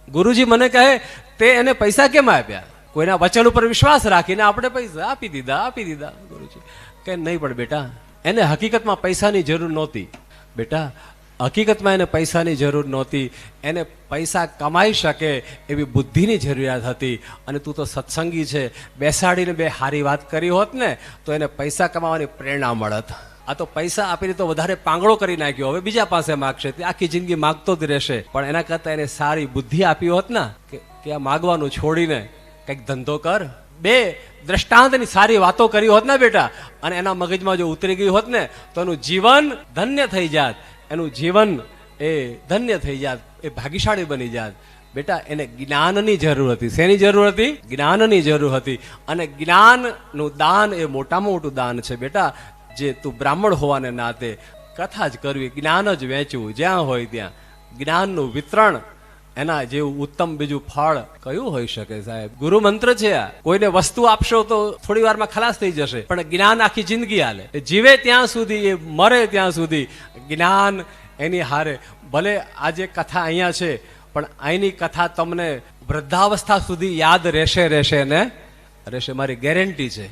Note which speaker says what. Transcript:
Speaker 1: ગુરુજી મને કહે તે એને પૈસા કેમ આપ્યા? કોઈના વચન ઉપર વિશ્વાસ રાખીને આપણે પૈસા આપી દીધા. ગુરુજી કે નહીં, પણ બેટા એને હકીકતમાં પૈસાની જરૂર નહોતી. બેટા હકીકતમાં એને પૈસાની જરૂર નહોતી. એને પૈસા કમાઈ શકે એવી બુદ્ધિની જરૂરિયાત હતી. અને તું તો સત્સંગી છે, બેસાડીને બે હારી વાત કરી હોત ને તો એને પૈસા કમાવાની પ્રેરણા મળત. આ તો પૈસા આપીને તો વધારે પાંગળો કરી નાખ્યો, હવે બીજા પાસે માગશે, તે આખી જિંદગી માગતો જ રહેશે. પણ એના કરતા એને સારી બુદ્ધિ આપી હોત ને કે આ માગવાનું છોડીને કંઈક ધંધો કર. બે દ્રષ્ટાંતની સારી વાતો કરી હોત ને બેટા, અને એના મગજમાં જો ઉતરી ગઈ હોત ને તો એનું જીવન ધન્ય થઈ જાત. એનું જીવન એ ધન્ય થઈ જાત, એ ભાગ્યશાળી બની જાત. બેટા એને જ્ઞાનની જરૂર હતી. શેની જરૂર હતી? જ્ઞાનની જરૂર હતી. અને જ્ઞાનનું દાન એ મોટામાં મોટું દાન છે બેટા. જે તું બ્રાહ્મણ હોવાને નાતે કથા જ કરવી, જ્ઞાન જ વહેંચવું, જ્યાં હોય ત્યાં જ્ઞાનનું વિતરણ, એના જેવું ઉત્તમ બીજું ફળ કયું હોઈ શકે સાહેબ? ગુરુ મંત્ર છે આ. કોઈને વસ્તુ આપશો તો થોડી વારમાં ખલાસ થઈ જશે, પણ જ્ઞાન આખી જિંદગી હાલે. એ જીવે ત્યાં સુધી, એ મરે ત્યાં સુધી જ્ઞાન એની હારે. ભલે આજે કથા અહીંયા છે, પણ અહીંની કથા તમને વૃદ્ધાવસ્થા સુધી યાદ રહેશે ને રહેશે. મારી ગેરંટી છે.